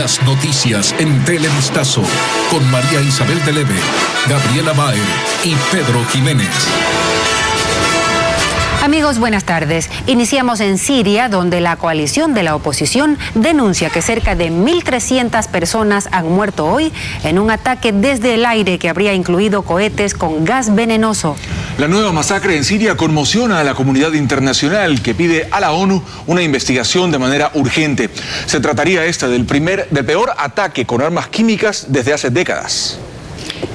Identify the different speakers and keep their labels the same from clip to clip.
Speaker 1: Las noticias en Televistazo con María Isabel Deleve, Gabriela Baer y Pedro Jiménez.
Speaker 2: Amigos, buenas tardes. Iniciamos en Siria, donde la coalición de la oposición denuncia que cerca de 1.300 personas han muerto hoy en un ataque desde el aire que habría incluido cohetes con gas venenoso.
Speaker 3: La nueva masacre en Siria conmociona a la comunidad internacional, que pide a la ONU una investigación de manera urgente. Se trataría del peor ataque con armas químicas desde hace décadas.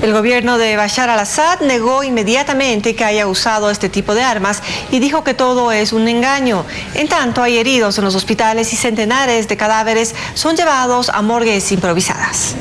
Speaker 4: El gobierno de Bashar al-Assad negó inmediatamente que haya usado este tipo de armas y dijo que todo es un engaño. En tanto, hay heridos en los hospitales y centenares de cadáveres son llevados a morgues improvisadas.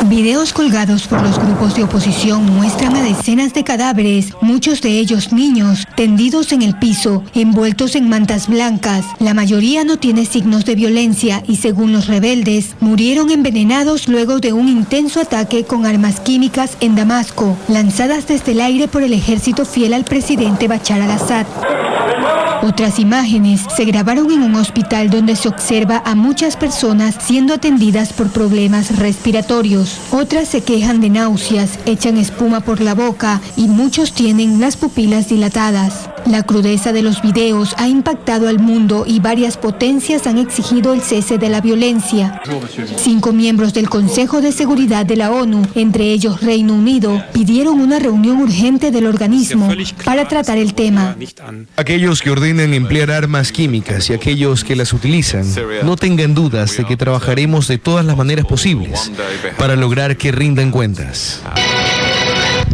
Speaker 5: Videos colgados por los grupos de oposición muestran a decenas de cadáveres, muchos de ellos niños, tendidos en el piso, envueltos en mantas blancas. La mayoría no tiene signos de violencia y, según los rebeldes, murieron envenenados luego de un intenso ataque con armas químicas en Damasco, lanzadas desde el aire por el ejército fiel al presidente Bashar al-Assad. Otras imágenes se grabaron en un hospital donde se observa a muchas personas siendo atendidas por problemas respiratorios. Otras se quejan de náuseas, echan espuma por la boca y muchos tienen las pupilas dilatadas. La crudeza de los videos ha impactado al mundo y varias potencias han exigido el cese de la violencia. 5 miembros del Consejo de Seguridad de la ONU, entre ellos Reino Unido, pidieron una reunión urgente del organismo para tratar el tema.
Speaker 6: Aquellos que ordenan emplear armas químicas y aquellos que las utilizan, no tengan dudas de que trabajaremos de todas las maneras posibles para lograr que rindan cuentas.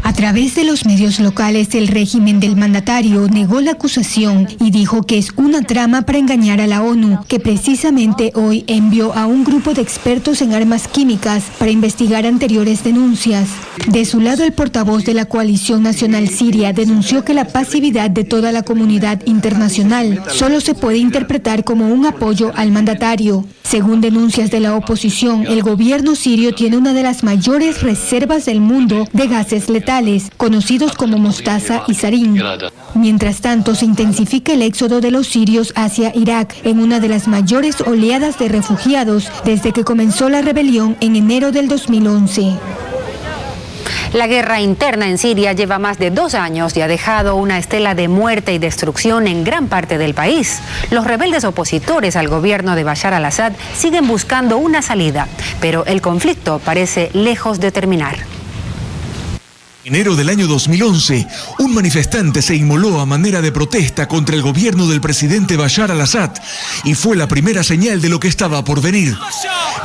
Speaker 5: A través de los medios locales, el régimen del mandatario negó la acusación y dijo que es una trama para engañar a la ONU, que precisamente hoy envió a un grupo de expertos en armas químicas para investigar anteriores denuncias. De su lado, el portavoz de la Coalición Nacional Siria denunció que la pasividad de toda la comunidad internacional solo se puede interpretar como un apoyo al mandatario. Según denuncias de la oposición, el gobierno sirio tiene una de las mayores reservas del mundo de gases letales, conocidos como mostaza y sarín. Mientras tanto, se intensifica el éxodo de los sirios hacia Irak en una de las mayores oleadas de refugiados desde que comenzó la rebelión en enero del 2011.
Speaker 2: La guerra interna en Siria lleva más de 2 años y ha dejado una estela de muerte y destrucción en gran parte del país. Los rebeldes opositores al gobierno de Bashar al-Assad siguen buscando una salida, pero el conflicto parece lejos de terminar.
Speaker 3: En enero del año 2011, un manifestante se inmoló a manera de protesta contra el gobierno del presidente Bashar al-Assad y fue la primera señal de lo que estaba por venir.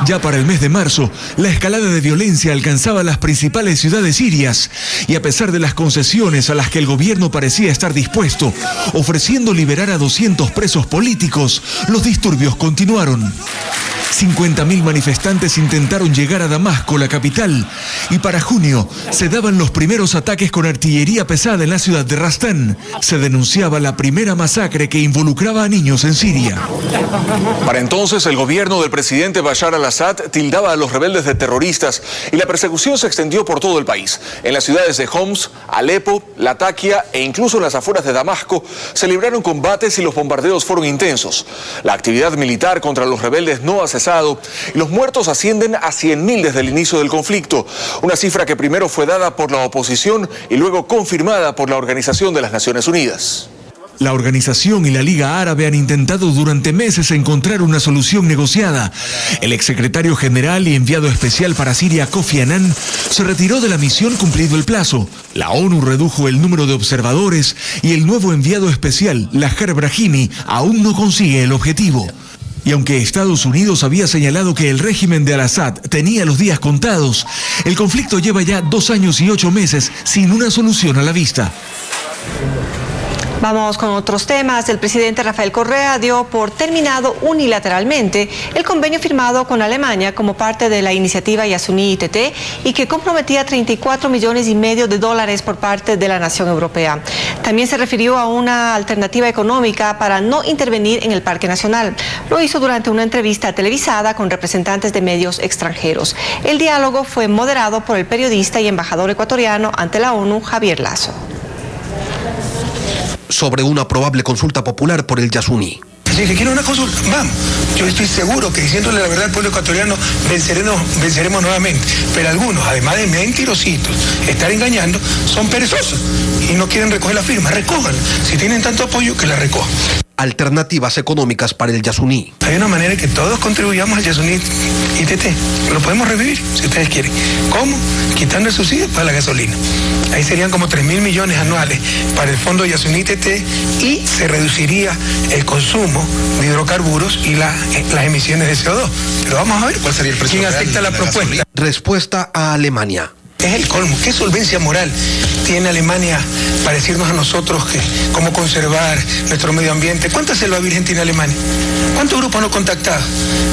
Speaker 3: Ya para el mes de marzo, la escalada de violencia alcanzaba las principales ciudades sirias y a pesar de las concesiones a las que el gobierno parecía estar dispuesto, ofreciendo liberar a 200 presos políticos, los disturbios continuaron. 50.000 manifestantes intentaron llegar a Damasco, la capital, y para junio se daban los primeros ataques con artillería pesada en la ciudad de Rastán. Se denunciaba la primera masacre que involucraba a niños en Siria. Para entonces, el gobierno del presidente Bashar al-Assad tildaba a los rebeldes de terroristas y la persecución se extendió por todo el país. En las ciudades de Homs, Alepo, Latakia e incluso en las afueras de Damasco se libraron combates y los bombardeos fueron intensos. La actividad militar contra los rebeldes no ha cesado y los muertos ascienden a 100.000 desde el inicio del conflicto, una cifra que primero fue dada por la oposición y luego confirmada por la Organización de las Naciones Unidas. La organización y la Liga Árabe han intentado durante meses encontrar una solución negociada. El exsecretario general y enviado especial para Siria, Kofi Annan, se retiró de la misión cumplido el plazo. La ONU redujo el número de observadores y el nuevo enviado especial, Lahar Brahimi, aún no consigue el objetivo. Y aunque Estados Unidos había señalado que el régimen de al-Assad tenía los días contados, el conflicto lleva ya 2 años y 8 meses sin una solución a la vista.
Speaker 4: Vamos con otros temas. El presidente Rafael Correa dio por terminado unilateralmente el convenio firmado con Alemania como parte de la iniciativa Yasuní ITT y que comprometía $34,5 millones por parte de la nación europea. También se refirió a una alternativa económica para no intervenir en el Parque Nacional. Lo hizo durante una entrevista televisada con representantes de medios extranjeros. El diálogo fue moderado por el periodista y embajador ecuatoriano ante la ONU, Javier Lazo.
Speaker 7: Sobre una probable consulta popular por el Yasuní. Así que quiero una consulta, vamos. Yo estoy seguro que diciéndole la verdad al pueblo ecuatoriano venceremos nuevamente. Pero algunos, además de mentirositos, estar engañando, son perezosos y no quieren recoger la firma. Recójanla. Si tienen tanto apoyo, que la recojan.
Speaker 8: Alternativas económicas para el Yasuní.
Speaker 7: Hay una manera que todos contribuyamos al Yasuní ITT. Lo podemos revivir, si ustedes quieren. ¿Cómo? Quitando el subsidio para la gasolina. Ahí serían como 3.000 millones anuales para el fondo Yasuní ITT y se reduciría el consumo de hidrocarburos y las emisiones de CO2. Pero vamos a ver
Speaker 8: cuál sería el precio.
Speaker 7: ¿Quién acepta la propuesta?
Speaker 8: Respuesta a Alemania.
Speaker 7: Es el colmo. ¿Qué solvencia moral tiene Alemania para decirnos a nosotros cómo conservar nuestro medio ambiente? ¿Cuánta selva virgen tiene Alemania? ¿Cuántos grupos no contactados?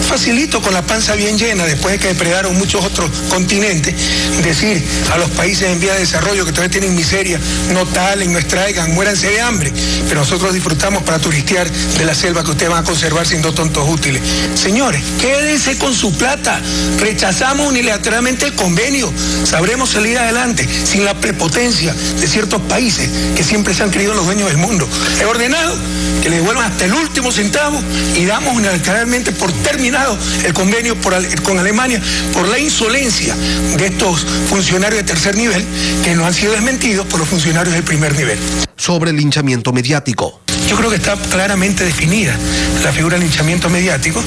Speaker 7: Facilito, con la panza bien llena, después de que depredaron muchos otros continentes, decir a los países en vía de desarrollo que todavía tienen miseria, no talen, no extraigan, muéranse de hambre. Pero nosotros disfrutamos para turistear de la selva que ustedes van a conservar siendo tontos útiles. Señores, quédense con su plata. Rechazamos unilateralmente el convenio. Sabremos salir adelante sin la prepotencia de ciertos países que siempre se han creído los dueños del mundo. He ordenado que les devuelvan hasta el último centavo y damos unilateralmente por terminado el convenio con Alemania por la insolencia de estos funcionarios de tercer nivel que no han sido desmentidos por los funcionarios del primer nivel.
Speaker 8: Sobre el linchamiento mediático.
Speaker 7: Yo creo que está claramente definida la figura del linchamiento mediático.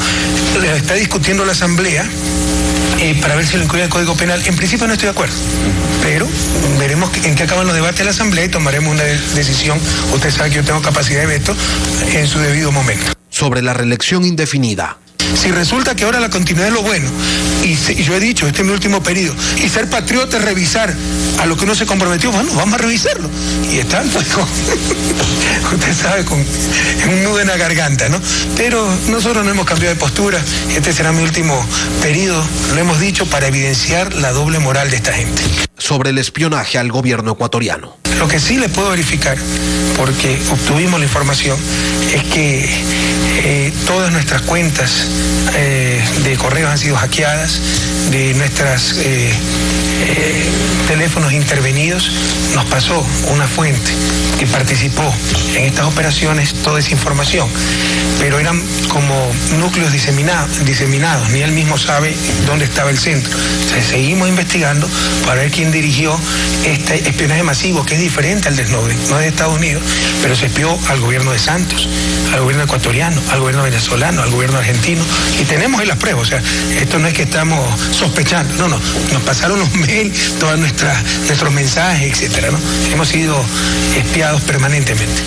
Speaker 7: La está discutiendo la Asamblea para ver si lo incluye el Código Penal. En principio no estoy de acuerdo, pero veremos en qué acaban los debates de la Asamblea y tomaremos una decisión. Usted sabe que yo tengo capacidad de veto en su debido momento.
Speaker 8: Sobre la reelección indefinida.
Speaker 7: Si resulta que ahora la continuidad es lo bueno, y yo he dicho, este es mi último periodo, y ser patriota es revisar a lo que uno se comprometió, bueno, vamos a revisarlo. Y están, pues, usted sabe, con un nudo en la garganta, ¿no? Pero nosotros no hemos cambiado de postura, este será mi último periodo, lo hemos dicho, para evidenciar la doble moral de esta gente.
Speaker 8: Sobre el espionaje al gobierno ecuatoriano.
Speaker 7: Lo que sí le puedo verificar, porque obtuvimos la información, es que todas nuestras cuentas de correos han sido hackeadas, de nuestros teléfonos intervenidos. Nos pasó una fuente que participó en estas operaciones toda esa información, pero eran como núcleos diseminados, ni él mismo sabe dónde estaba el centro. Entonces, seguimos investigando para ver quién dirigió este espionaje masivo, que es diferente al de Snowden, no es de Estados Unidos, pero se espió al gobierno de Santos, al gobierno ecuatoriano, al gobierno venezolano, al gobierno argentino, y tenemos ahí las pruebas. O sea, esto no es que estamos sospechando, no, nos pasaron los mails, todos nuestros mensajes, etcétera, ¿no? Hemos sido espiados permanentemente.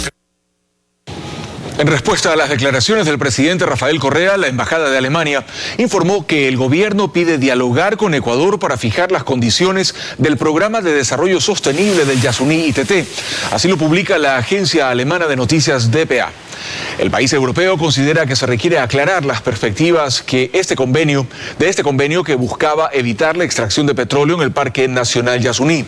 Speaker 1: En respuesta a las declaraciones del presidente Rafael Correa, la Embajada de Alemania informó que el gobierno pide dialogar con Ecuador para fijar las condiciones del Programa de Desarrollo Sostenible del Yasuní ITT. Así lo publica la agencia alemana de noticias dpa. El país europeo considera que se requiere aclarar las perspectivas de este convenio que buscaba evitar la extracción de petróleo en el Parque Nacional Yasuní.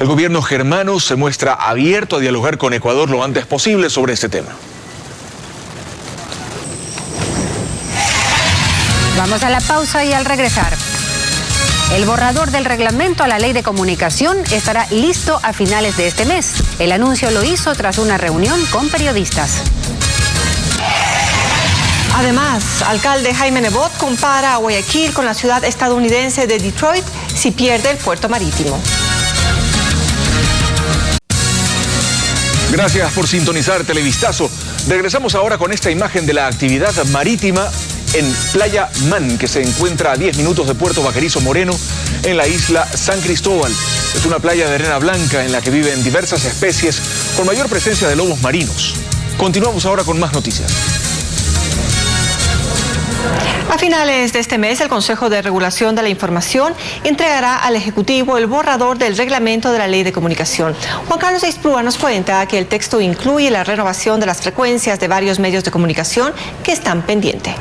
Speaker 1: El gobierno germano se muestra abierto a dialogar con Ecuador lo antes posible sobre este tema.
Speaker 2: Vamos a la pausa y al regresar. El borrador del reglamento a la ley de comunicación estará listo a finales de este mes. El anuncio lo hizo tras una reunión con periodistas.
Speaker 4: Además, alcalde Jaime Nebot compara a Guayaquil con la ciudad estadounidense de Detroit si pierde el puerto marítimo.
Speaker 1: Gracias por sintonizar Televistazo. Regresamos ahora con esta imagen de la actividad marítima en Playa Man, que se encuentra a 10 minutos de Puerto Vaquerizo Moreno, en la isla San Cristóbal. Es una playa de arena blanca en la que viven diversas especies con mayor presencia de lobos marinos. Continuamos ahora con más noticias.
Speaker 4: A finales de este mes, el Consejo de Regulación de la Información entregará al Ejecutivo el borrador del reglamento de la Ley de Comunicación. Juan Carlos Isprúa nos cuenta que el texto incluye la renovación de las frecuencias de varios medios de comunicación que están pendientes.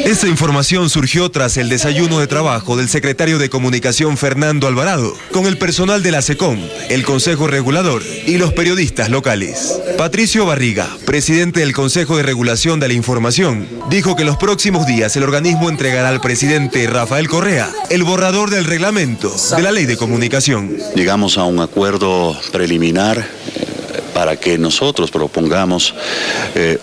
Speaker 9: Esta información surgió tras el desayuno de trabajo del secretario de Comunicación Fernando Alvarado con el personal de la SECOM, el Consejo Regulador y los periodistas locales. Patricio Barriga, presidente del Consejo de Regulación de la Información, dijo que en los próximos días el organismo entregará al presidente Rafael Correa el borrador del reglamento de la Ley de Comunicación.
Speaker 10: Llegamos a un acuerdo preliminar para que nosotros propongamos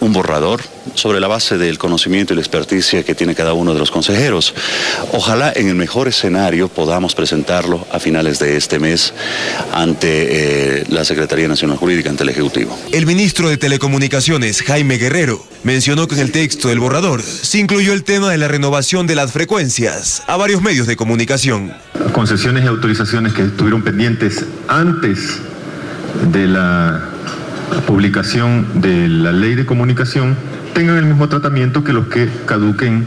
Speaker 10: un borrador sobre la base del conocimiento y la experticia que tiene cada uno de los consejeros. Ojalá en el mejor escenario podamos presentarlo a finales de este mes ante la Secretaría Nacional Jurídica, ante el Ejecutivo.
Speaker 9: El ministro de Telecomunicaciones, Jaime Guerrero, mencionó que en el texto del borrador se incluyó el tema de la renovación de las frecuencias a varios medios de comunicación.
Speaker 11: Concesiones y autorizaciones que estuvieron pendientes antes de la publicación de la ley de comunicación tengan el mismo tratamiento que los que caduquen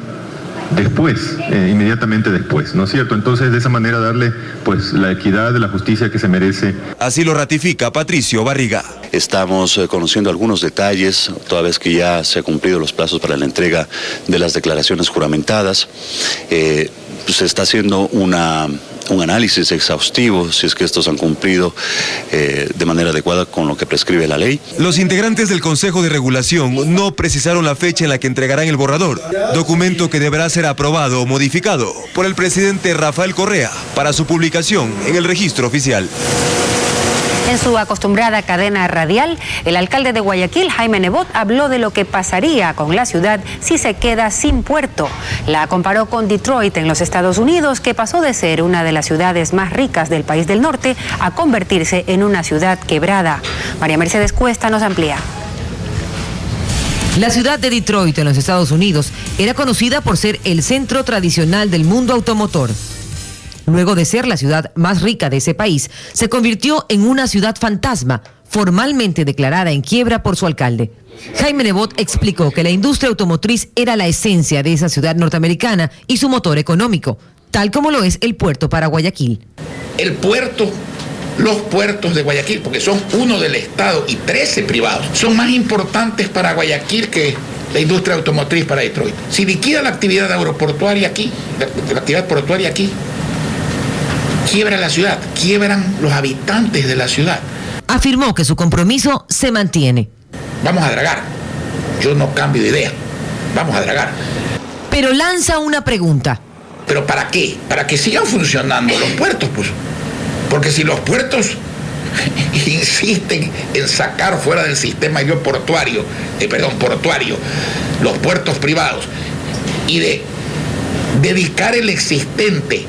Speaker 11: después, inmediatamente después, ¿no es cierto? Entonces, de esa manera darle pues la equidad, la justicia que se merece.
Speaker 9: Así lo ratifica Patricio Barriga.
Speaker 10: Estamos conociendo algunos detalles, toda vez que ya se han cumplido los plazos para la entrega de las declaraciones juramentadas. Se está haciendo un análisis exhaustivo, si es que estos han cumplido de manera adecuada con lo que prescribe la ley.
Speaker 9: Los integrantes del Consejo de Regulación no precisaron la fecha en la que entregarán el borrador, documento que deberá ser aprobado o modificado por el presidente Rafael Correa para su publicación en el registro oficial.
Speaker 2: En su acostumbrada cadena radial, el alcalde de Guayaquil, Jaime Nebot, habló de lo que pasaría con la ciudad si se queda sin puerto. La comparó con Detroit en los Estados Unidos, que pasó de ser una de las ciudades más ricas del país del norte a convertirse en una ciudad quebrada. María Mercedes Cuesta nos amplía.
Speaker 12: La ciudad de Detroit en los Estados Unidos era conocida por ser el centro tradicional del mundo automotor. Luego de ser la ciudad más rica de ese país, se convirtió en una ciudad fantasma, formalmente declarada en quiebra por su alcalde. Jaime Nebot explicó que la industria automotriz era la esencia de esa ciudad norteamericana y su motor económico, tal como lo es el puerto para Guayaquil.
Speaker 13: El puerto, los puertos de Guayaquil, porque son uno del Estado y 13 privados, son más importantes para Guayaquil que la industria automotriz para Detroit. Si liquida la actividad aeroportuaria aquí, la actividad portuaria aquí, quiebra la ciudad, quiebran los habitantes de la ciudad.
Speaker 12: Afirmó que su compromiso se mantiene.
Speaker 13: Vamos a dragar. Yo no cambio de idea. Vamos a dragar.
Speaker 12: Pero lanza una pregunta.
Speaker 13: ¿Pero para qué? Para que sigan funcionando los puertos, pues. Porque si los puertos insisten en sacar fuera del sistema portuario, los puertos privados, y de dedicar el existente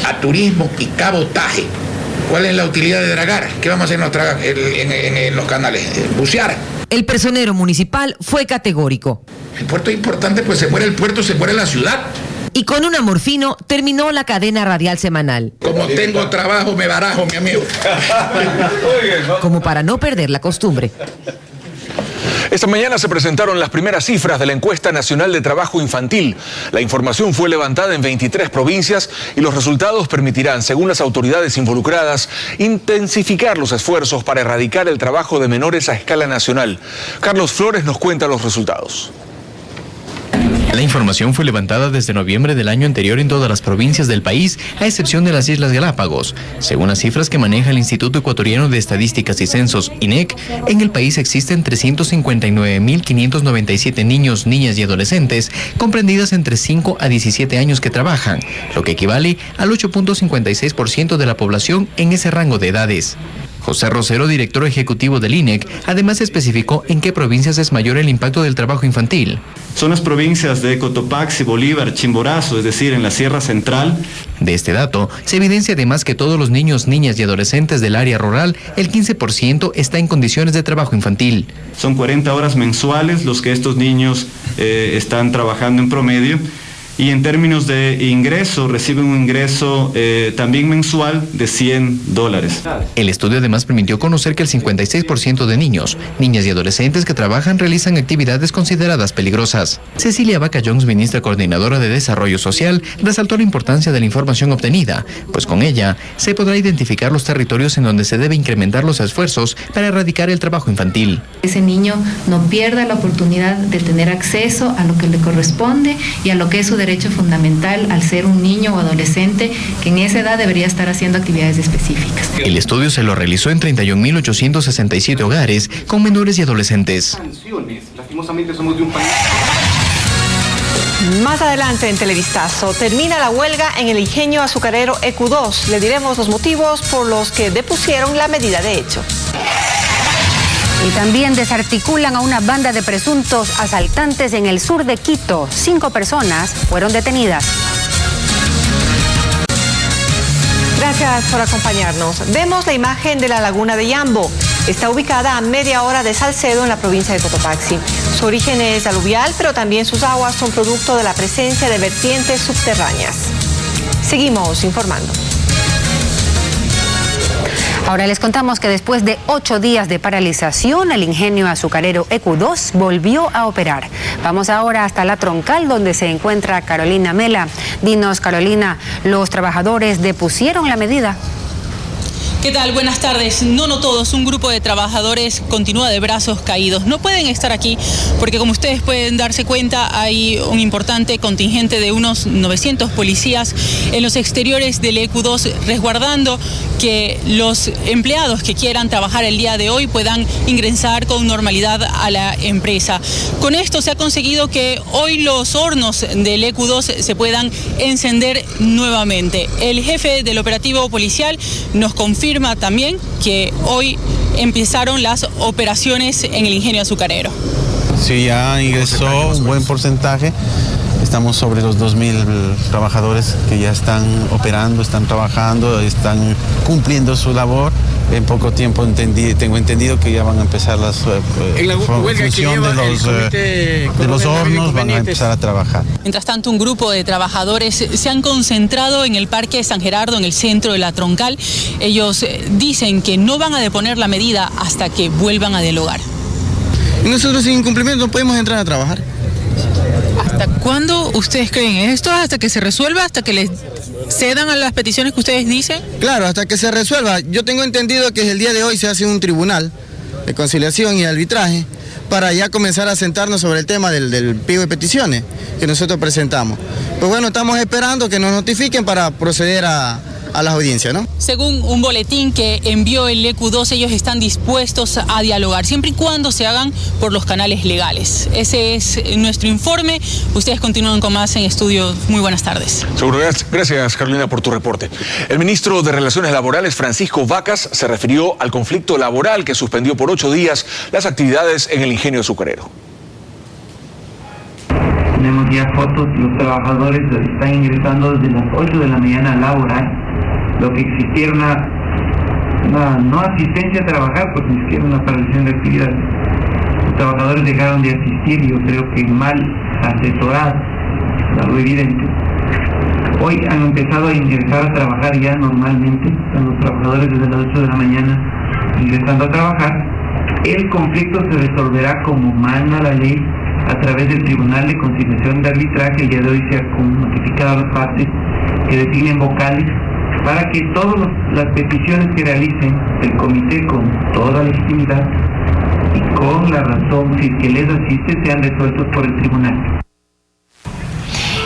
Speaker 13: a turismo y cabotaje, ¿cuál es la utilidad de dragar? ¿Qué vamos a hacer en los canales? Bucear.
Speaker 12: El personero municipal fue categórico.
Speaker 13: El puerto es importante, pues se muere el puerto, se muere la ciudad.
Speaker 12: Y con un amor fino terminó la cadena radial semanal.
Speaker 13: Como tengo trabajo, me barajo, mi amigo.
Speaker 12: Como para no perder la costumbre.
Speaker 1: Esta mañana se presentaron las primeras cifras de la encuesta nacional de trabajo infantil. La información fue levantada en 23 provincias y los resultados permitirán, según las autoridades involucradas, intensificar los esfuerzos para erradicar el trabajo de menores a escala nacional. Carlos Flores nos cuenta los resultados.
Speaker 14: La información fue levantada desde noviembre del año anterior en todas las provincias del país, a excepción de las Islas Galápagos. Según las cifras que maneja el Instituto Ecuatoriano de Estadísticas y Censos, INEC, en el país existen 359.597 niños, niñas y adolescentes, comprendidas entre 5 a 17 años que trabajan, lo que equivale al 8.56% de la población en ese rango de edades. José Rosero, director ejecutivo del INEC, además especificó en qué provincias es mayor el impacto del trabajo infantil.
Speaker 15: Son las provincias de Cotopaxi, Bolívar, Chimborazo, es decir, en la Sierra Central.
Speaker 14: De este dato, se evidencia además que todos los niños, niñas y adolescentes del área rural, el 15% está en condiciones de trabajo infantil.
Speaker 15: Son 40 horas mensuales los que estos niños están trabajando en promedio. Y en términos de ingreso, reciben un ingreso también mensual de $100.
Speaker 14: El estudio además permitió conocer que el 56% de niños, niñas y adolescentes que trabajan realizan actividades consideradas peligrosas. Cecilia Vaca Jones, ministra coordinadora de Desarrollo Social, resaltó la importancia de la información obtenida, pues con ella se podrá identificar los territorios en donde se debe incrementar los esfuerzos para erradicar el trabajo infantil.
Speaker 16: Ese niño no pierda la oportunidad de tener acceso a lo que le corresponde y a lo que es su derecho fundamental al ser un niño o adolescente que en esa edad debería estar haciendo actividades específicas.
Speaker 14: El estudio se lo realizó en 31.867 hogares con menores y adolescentes.
Speaker 4: Más adelante en Televistazo, termina la huelga en el ingenio azucarero EQ2. Le diremos los motivos por los que depusieron la medida de hecho.
Speaker 2: Y también desarticulan a una banda de presuntos asaltantes en el sur de Quito. 5 personas fueron detenidas.
Speaker 4: Gracias por acompañarnos. Vemos la imagen de la laguna de Yambo. Está ubicada a media hora de Salcedo, en la provincia de Cotopaxi. Su origen es aluvial, pero también sus aguas son producto de la presencia de vertientes subterráneas. Seguimos informando.
Speaker 2: Ahora les contamos que después de 8 días de paralización, el ingenio azucarero EQ2 volvió a operar. Vamos ahora hasta La Troncal, donde se encuentra Carolina Mela. Dinos, Carolina, ¿los trabajadores depusieron la medida?
Speaker 17: ¿Qué tal? Buenas tardes. No todos, un grupo de trabajadores continúa de brazos caídos. No pueden estar aquí porque, como ustedes pueden darse cuenta, hay un importante contingente de unos 900 policías en los exteriores del EQ2 resguardando que los empleados que quieran trabajar el día de hoy puedan ingresar con normalidad a la empresa. Con esto se ha conseguido que hoy los hornos del EQ2 se puedan encender nuevamente. El jefe del operativo policial nos confirma también que hoy empezaron las operaciones en el ingenio azucarero.
Speaker 18: Sí, ya ingresó un buen porcentaje. Estamos sobre los 2.000 trabajadores que ya están operando, están trabajando, están cumpliendo su labor. En poco tiempo tengo entendido que ya van a empezar las función de los hornos, van a empezar a trabajar.
Speaker 17: Mientras tanto, un grupo de trabajadores se han concentrado en el Parque San Gerardo, en el centro de La Troncal. Ellos dicen que no van a deponer la medida hasta que vuelvan a dialogar.
Speaker 19: Y nosotros sin incumplimiento no podemos entrar a trabajar.
Speaker 17: ¿Hasta cuándo ustedes creen esto? ¿Hasta que se resuelva? ¿Hasta que les cedan a las peticiones que ustedes dicen?
Speaker 19: Claro, hasta que se resuelva. Yo tengo entendido que el día de hoy se hace un tribunal de conciliación y arbitraje para ya comenzar a sentarnos sobre el tema del pliego de peticiones que nosotros presentamos. Pues bueno, estamos esperando que nos notifiquen para proceder a las audiencias, ¿no?
Speaker 17: Según un boletín que envió el EQ2, ellos están dispuestos a dialogar, siempre y cuando se hagan por los canales legales. Ese es nuestro informe. Ustedes continúan con más en estudio. Muy buenas tardes.
Speaker 1: Seguro. Gracias, Carolina, por tu reporte. El ministro de Relaciones Laborales, Francisco Vacas, se refirió al conflicto laboral que suspendió por 8 días las actividades en el ingenio azucarero.
Speaker 20: Tenemos ya fotos, los trabajadores están ingresando desde las 8 de la mañana a laborar. Lo que existiera una no asistencia a trabajar, pues ni siquiera una paralización de actividad. Los trabajadores dejaron de asistir, yo creo que mal asesorados, algo evidente. Hoy han empezado a ingresar a trabajar ya normalmente, están los trabajadores desde las 8 de la mañana ingresando a trabajar. El conflicto se resolverá como manda la ley a través del Tribunal de Conciliación de Arbitraje. El día de hoy se ha notificado a las partes que designen vocales para que todas las peticiones que realicen el comité con toda legitimidad y con la razón si que les asiste sean resueltos por el tribunal.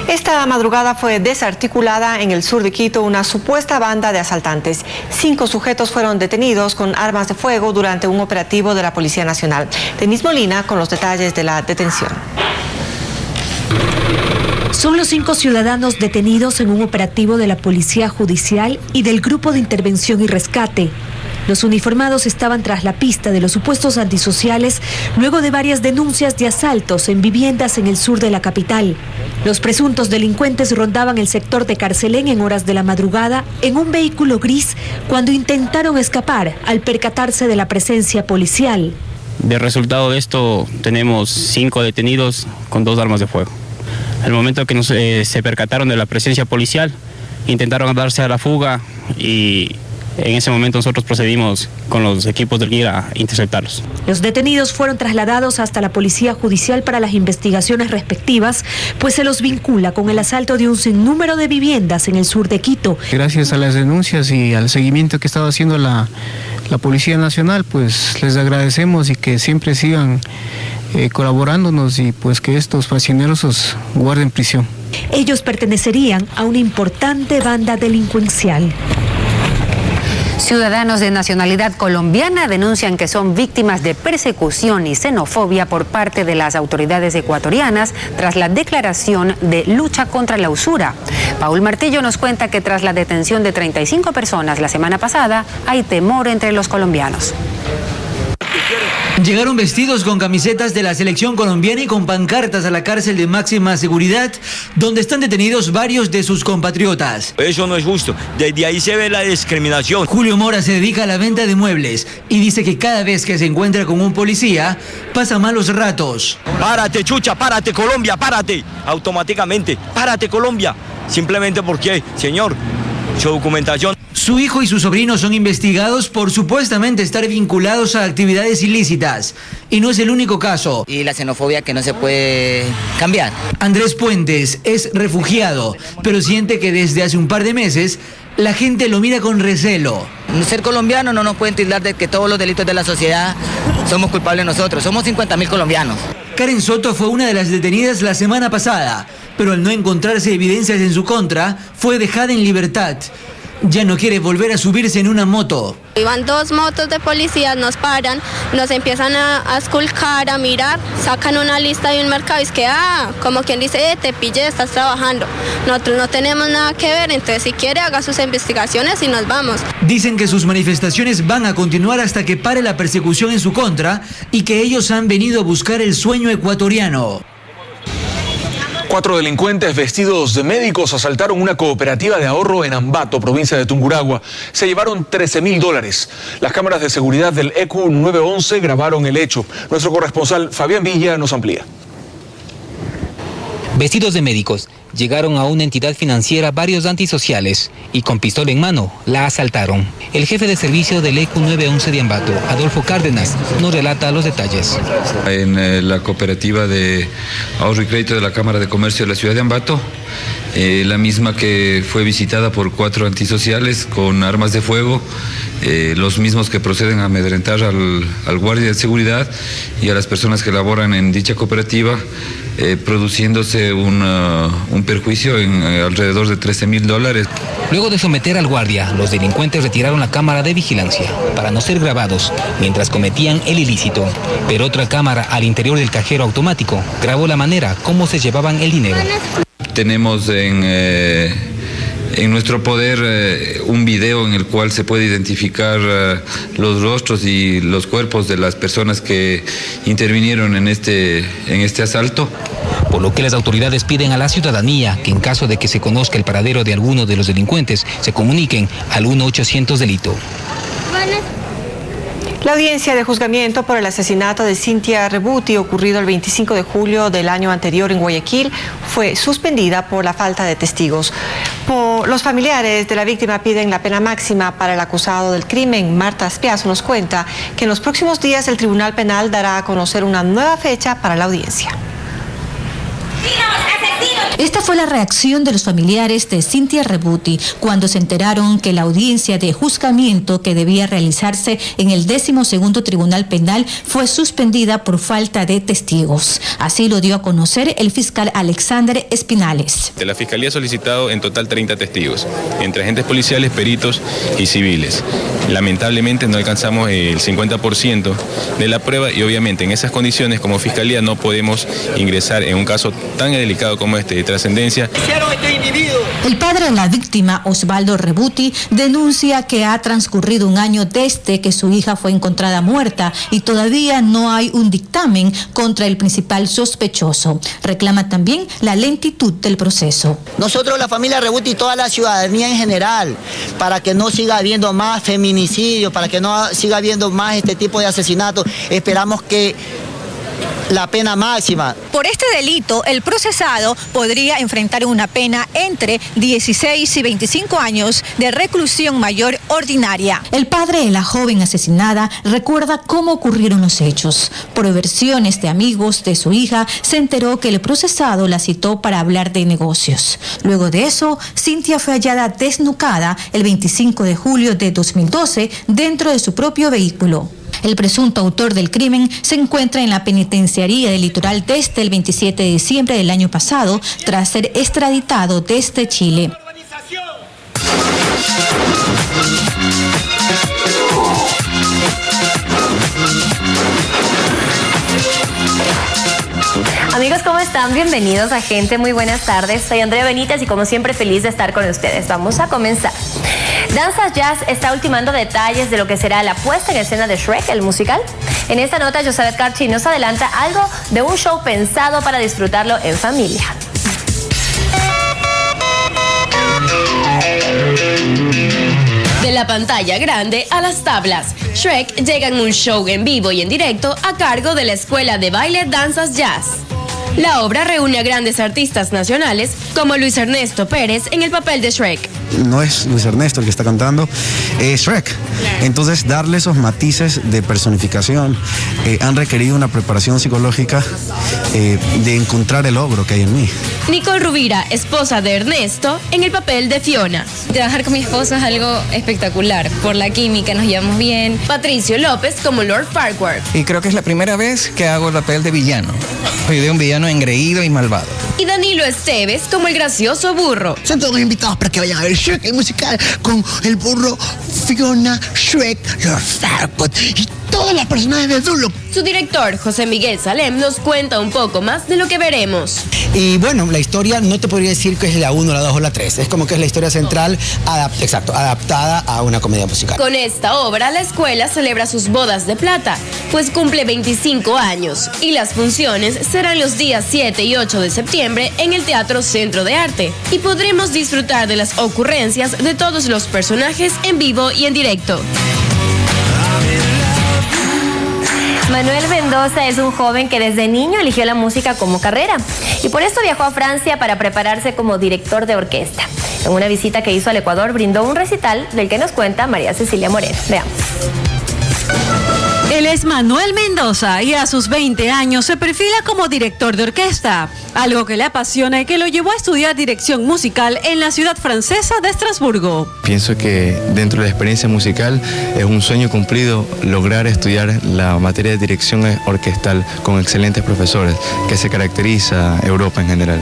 Speaker 4: Esta madrugada fue desarticulada en el sur de Quito una supuesta banda de asaltantes. 5 sujetos fueron detenidos con armas de fuego durante un operativo de la Policía Nacional. Denis Molina con los detalles de la detención.
Speaker 21: Son los 5 ciudadanos detenidos en un operativo de la Policía Judicial y del Grupo de Intervención y Rescate. Los uniformados estaban tras la pista de los supuestos antisociales luego de varias denuncias de asaltos en viviendas en el sur de la capital. Los presuntos delincuentes rondaban el sector de Carcelén en horas de la madrugada en un vehículo gris cuando intentaron escapar al percatarse de la presencia policial.
Speaker 22: De resultado de esto tenemos 5 detenidos con 2 armas de fuego. Al momento que se percataron de la presencia policial, intentaron darse a la fuga y en ese momento nosotros procedimos con los equipos del GIR a interceptarlos.
Speaker 21: Los detenidos fueron trasladados hasta la Policía Judicial para las investigaciones respectivas, pues se los vincula con el asalto de un sinnúmero de viviendas en el sur de Quito.
Speaker 23: Gracias a las denuncias y al seguimiento que estaba haciendo la Policía Nacional, pues les agradecemos y que siempre sigan colaborándonos y pues que estos facinerosos guarden prisión.
Speaker 21: Ellos pertenecerían a una importante banda delincuencial.
Speaker 2: Ciudadanos de nacionalidad colombiana denuncian que son víctimas de persecución y xenofobia por parte de las autoridades ecuatorianas tras la declaración de lucha contra la usura. Paul Martillo nos cuenta que tras la detención de 35 personas la semana pasada, hay temor entre los colombianos.
Speaker 3: Llegaron vestidos con camisetas de la selección colombiana y con pancartas a la cárcel de máxima seguridad, donde están detenidos varios de sus compatriotas.
Speaker 5: Eso no es justo, desde ahí se ve la discriminación.
Speaker 3: Julio Mora se dedica a la venta de muebles y dice que cada vez que se encuentra con un policía, pasa malos ratos.
Speaker 5: Párate, chucha, párate, Colombia, párate, automáticamente, párate, Colombia, simplemente porque, señor, su documentación.
Speaker 3: Su hijo y su sobrino son investigados por supuestamente estar vinculados a actividades ilícitas. Y no es el único caso.
Speaker 6: Y la xenofobia que no se puede cambiar.
Speaker 3: Andrés Puentes es refugiado, pero siente que desde hace un par de meses la gente lo mira con recelo.
Speaker 6: Ser colombiano no nos pueden tildar de que todos los delitos de la sociedad somos culpables nosotros. Somos 50.000 colombianos.
Speaker 3: Karen Soto fue una de las detenidas la semana pasada, pero al no encontrarse evidencias en su contra, fue dejada en libertad. Ya no quiere volver a subirse en una moto.
Speaker 24: Iban 2 motos de policías, nos paran, nos empiezan a esculcar, a mirar, sacan una lista de un mercado y es que, como quien dice, te pillé, estás trabajando. Nosotros no tenemos nada que ver, entonces si quiere haga sus investigaciones y nos vamos.
Speaker 3: Dicen que sus manifestaciones van a continuar hasta que pare la persecución en su contra y que ellos han venido a buscar el sueño ecuatoriano.
Speaker 1: 4 delincuentes vestidos de médicos asaltaron una cooperativa de ahorro en Ambato, provincia de Tungurahua. Se llevaron $13.000. Las cámaras de seguridad del ECU 911 grabaron el hecho. Nuestro corresponsal Fabián Villa nos amplía.
Speaker 25: Vestidos de médicos, llegaron a una entidad financiera varios antisociales y con pistola en mano la asaltaron. El jefe de servicio del ECU 911 de Ambato, Adolfo Cárdenas, nos relata los detalles.
Speaker 26: En la cooperativa de ahorro y crédito de la Cámara de Comercio de la ciudad de Ambato, la misma que fue visitada por 4 antisociales con armas de fuego, los mismos que proceden a amedrentar al guardia de seguridad y a las personas que laboran en dicha cooperativa, produciéndose un perjuicio en alrededor de $13.000.
Speaker 25: Luego de someter al guardia, los delincuentes retiraron la cámara de vigilancia para no ser grabados mientras cometían el ilícito. Pero otra cámara al interior del cajero automático grabó la manera como se llevaban el dinero.
Speaker 26: Tenemos en nuestro poder un video en el cual se puede identificar los rostros y los cuerpos de las personas que intervinieron en este asalto.
Speaker 25: Por lo que las autoridades piden a la ciudadanía que en caso de que se conozca el paradero de alguno de los delincuentes, se comuniquen al 1-800 delito.
Speaker 4: La audiencia de juzgamiento por el asesinato de Cynthia Rebuti, ocurrido el 25 de julio del año anterior en Guayaquil, fue suspendida por la falta de testigos. Los familiares de la víctima piden la pena máxima para el acusado del crimen. Marta Espiazo nos cuenta que en los próximos días el Tribunal Penal dará a conocer una nueva fecha para la audiencia.
Speaker 27: Esta fue la reacción de los familiares de Cynthia Rebuti cuando se enteraron que la audiencia de juzgamiento que debía realizarse en el 12º Tribunal Penal fue suspendida por falta de testigos. Así lo dio a conocer el fiscal Alexander Espinales.
Speaker 28: La Fiscalía ha solicitado en total 30 testigos, entre agentes policiales, peritos y civiles. Lamentablemente no alcanzamos el 50% de la prueba y obviamente en esas condiciones como Fiscalía no podemos ingresar en un caso tan delicado como este de trascendencia.
Speaker 27: El padre de la víctima, Osvaldo Rebuti, denuncia que ha transcurrido un año desde que su hija fue encontrada muerta y todavía no hay un dictamen contra el principal sospechoso. Reclama también la lentitud del proceso.
Speaker 29: Nosotros, la familia Rebuti y toda la ciudadanía en general, para que no siga habiendo más feminicidios, para que no siga habiendo más este tipo de asesinatos, esperamos que la pena máxima.
Speaker 30: Por este delito, el procesado podría enfrentar una pena entre 16 y 25 años de reclusión mayor ordinaria.
Speaker 27: El padre de la joven asesinada recuerda cómo ocurrieron los hechos. Por versiones de amigos de su hija, se enteró que el procesado la citó para hablar de negocios. Luego de eso, Cynthia fue hallada desnucada el 25 de julio de 2012 dentro de su propio vehículo. El presunto autor del crimen se encuentra en la penitenciaría del Litoral desde el 27 de diciembre del año pasado, tras ser extraditado desde Chile.
Speaker 31: Amigos, ¿cómo están? Bienvenidos a Gente. Muy buenas tardes. Soy Andrea Benítez y como siempre feliz de estar con ustedes. Vamos a comenzar. Danzas Jazz está ultimando detalles de lo que será la puesta en escena de Shrek, el musical. En esta nota, Josabeth Carchi nos adelanta algo de un show pensado para disfrutarlo en familia.
Speaker 7: De la pantalla grande a las tablas, Shrek llega en un show en vivo y en directo a cargo de la Escuela de Baile Danzas Jazz. La obra reúne a grandes artistas nacionales como Luis Ernesto Pérez en el papel de Shrek.
Speaker 8: No es Luis Ernesto el que está cantando, es Shrek. Entonces, darle esos matices de personificación han requerido una preparación psicológica de encontrar el ogro que hay en mí.
Speaker 7: Nicole Rubira, esposa de Ernesto, en el papel de Fiona.
Speaker 9: Trabajar con mi esposo es algo espectacular, por la química, nos llevamos bien.
Speaker 7: Patricio López como Lord Farquhar.
Speaker 10: Y creo que es la primera vez que hago el papel de villano. Soy de un villano engreído y malvado.
Speaker 7: Y Danilo Esteves como el gracioso burro.
Speaker 11: Son todos invitados para que vayan a ver Shrek, el musical, con el burro, Fiona, Shrek, Lord Farquaad y todos los personajes de Zulu.
Speaker 7: Su director, José Miguel Salem, nos cuenta un poco más de lo que veremos.
Speaker 12: Y bueno, la historia no te podría decir que es la 1, la 2 o la 3. Es como que es la historia central, adaptada a una comedia musical.
Speaker 7: Con esta obra, la escuela celebra sus bodas de plata, pues cumple 25 años. Y las funciones serán los días 7 y 8 de septiembre en el Teatro Centro de Arte. Y podremos disfrutar de las ocurrencias de todos los personajes en vivo y en directo.
Speaker 31: Manuel Mendoza es un joven que desde niño eligió la música como carrera y por esto viajó a Francia para prepararse como director de orquesta. En una visita que hizo al Ecuador brindó un recital del que nos cuenta María Cecilia Moreno. Veamos.
Speaker 13: Él es Manuel Mendoza y a sus 20 años se perfila como director de orquesta, algo que le apasiona y que lo llevó a estudiar dirección musical en la ciudad francesa de Estrasburgo.
Speaker 14: Pienso que dentro de la experiencia musical es un sueño cumplido lograr estudiar la materia de dirección orquestal con excelentes profesores, que se caracteriza Europa en general.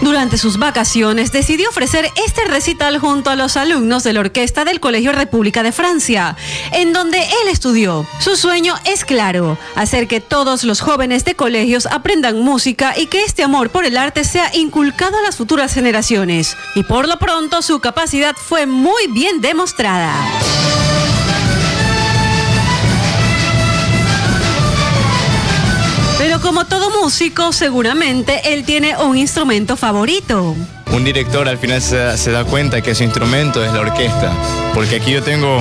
Speaker 13: Durante sus vacaciones decidió ofrecer este recital junto a los alumnos de la orquesta del Colegio República de Francia, en donde él estudió. Su sueño es claro, hacer que todos los jóvenes de colegios aprendan música y que este amor por el arte sea inculcado a las futuras generaciones. Y por lo pronto su capacidad fue muy bien demostrada. Pero como todo músico, seguramente él tiene un instrumento favorito.
Speaker 14: Un director al final se da cuenta que su instrumento es la orquesta, porque aquí yo tengo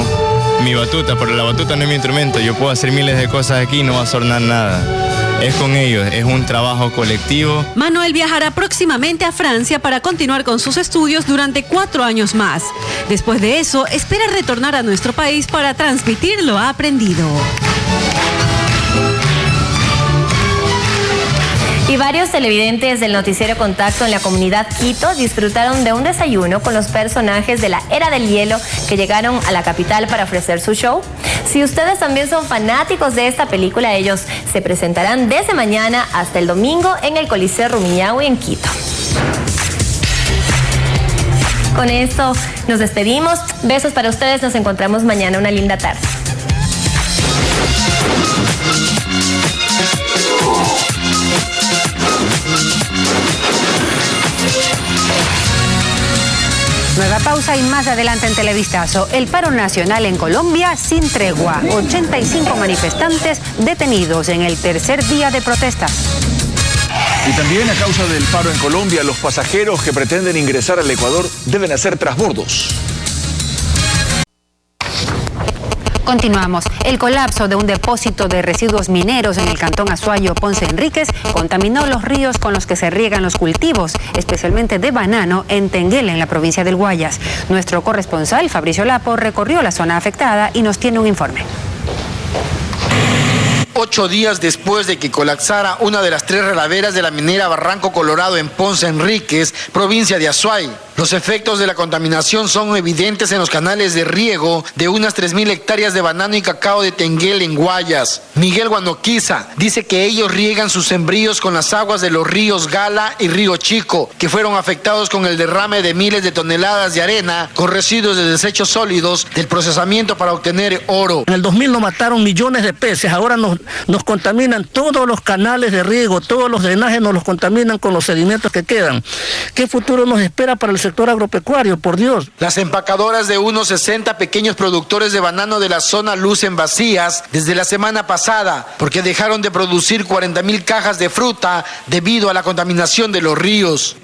Speaker 14: mi batuta, pero la batuta no es mi instrumento. Yo puedo hacer miles de cosas aquí y no va a sonar nada. Es con ellos, es un trabajo colectivo.
Speaker 13: Manuel viajará próximamente a Francia para continuar con sus estudios durante 4 años más. Después de eso, espera retornar a nuestro país para transmitir lo aprendido.
Speaker 31: Y varios televidentes del noticiero Contacto en la comunidad Quito disfrutaron de un desayuno con los personajes de la Era del Hielo que llegaron a la capital para ofrecer su show. Si ustedes también son fanáticos de esta película, ellos se presentarán desde mañana hasta el domingo en el Coliseo Rumiñahui en Quito. Con esto nos despedimos. Besos para ustedes. Nos encontramos mañana. Una linda tarde.
Speaker 2: Nueva pausa y más adelante en Televistazo. El paro nacional en Colombia sin tregua. 85 manifestantes detenidos en el tercer día de protestas.
Speaker 1: Y también a causa del paro en Colombia, los pasajeros que pretenden ingresar al Ecuador deben hacer transbordos.
Speaker 2: Continuamos. El colapso de un depósito de residuos mineros en el cantón Azuayo Ponce Enríquez contaminó los ríos con los que se riegan los cultivos, especialmente de banano en Tenguela, en la provincia del Guayas. Nuestro corresponsal, Fabricio Lapo, recorrió la zona afectada y nos tiene un informe.
Speaker 15: 8 días después de que colapsara una de las 3 relaveras de la minera Barranco Colorado en Ponce Enríquez, provincia de Azuay, Los efectos de la contaminación son evidentes en los canales de riego de unas 3.000 hectáreas de banano y cacao de Tenguel en Guayas. Miguel Guanoquiza dice que ellos riegan sus sembríos con las aguas de los ríos Gala y Río Chico, que fueron afectados con el derrame de miles de toneladas de arena con residuos de desechos sólidos del procesamiento para obtener oro.
Speaker 5: En el 2000 nos mataron millones de peces, ahora nos contaminan todos los canales de riego, todos los drenajes nos los contaminan con los sedimentos que quedan. ¿Qué futuro nos espera para el sector agropecuario, por Dios?
Speaker 15: Las empacadoras de unos 60 pequeños productores de banano de la zona lucen vacías desde la semana pasada porque dejaron de producir 40.000 cajas de fruta debido a la contaminación de los ríos.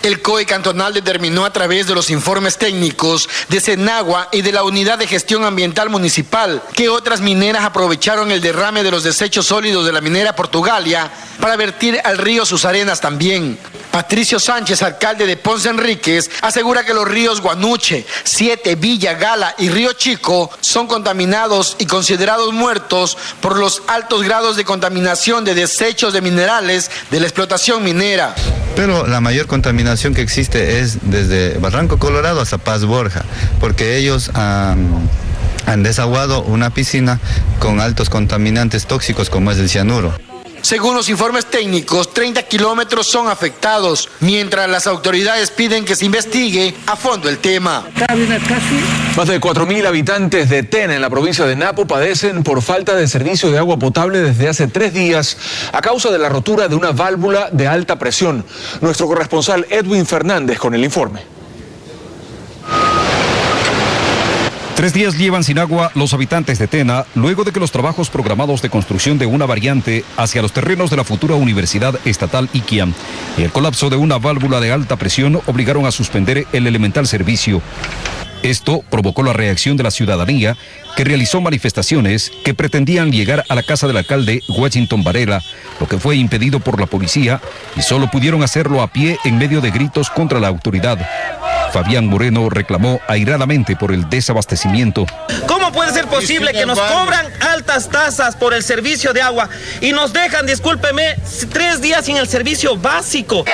Speaker 15: El COE cantonal determinó a través de los informes técnicos de Senagua y de la Unidad de Gestión Ambiental Municipal que otras mineras aprovecharon el derrame de los desechos sólidos de la minera Portugalia para vertir al río sus arenas también. Patricio Sánchez, alcalde de Ponce Enríquez, asegura que los ríos Guanuche, Siete, Villa, Gala y Río Chico son contaminados y considerados muertos por los altos grados de contaminación de desechos de minerales de la explotación minera.
Speaker 6: Pero la mayor contaminación que existe es desde Barranco Colorado hasta Paz Borja, porque ellos han desaguado una piscina con altos contaminantes tóxicos como es el cianuro.
Speaker 15: Según los informes técnicos, 30 kilómetros son afectados, mientras las autoridades piden que se investigue a fondo el tema.
Speaker 1: Más de 4.000 habitantes de Tena, en la provincia de Napo, padecen por falta de servicio de agua potable desde hace 3 días a causa de la rotura de una válvula de alta presión. Nuestro corresponsal Edwin Fernández con el informe.
Speaker 16: 3 días llevan sin agua los habitantes de Tena, luego de que los trabajos programados de construcción de una variante hacia los terrenos de la futura Universidad Estatal Iquia y el colapso de una válvula de alta presión obligaron a suspender el elemental servicio. Esto provocó la reacción de la ciudadanía, que realizó manifestaciones que pretendían llegar a la casa del alcalde Washington Varela, lo que fue impedido por la policía y solo pudieron hacerlo a pie en medio de gritos contra la autoridad. Fabián Moreno reclamó airadamente por el desabastecimiento.
Speaker 17: ¿Cómo puede ser posible que nos cobran altas tasas por el servicio de agua y nos dejan, discúlpeme, 3 días sin el servicio básico?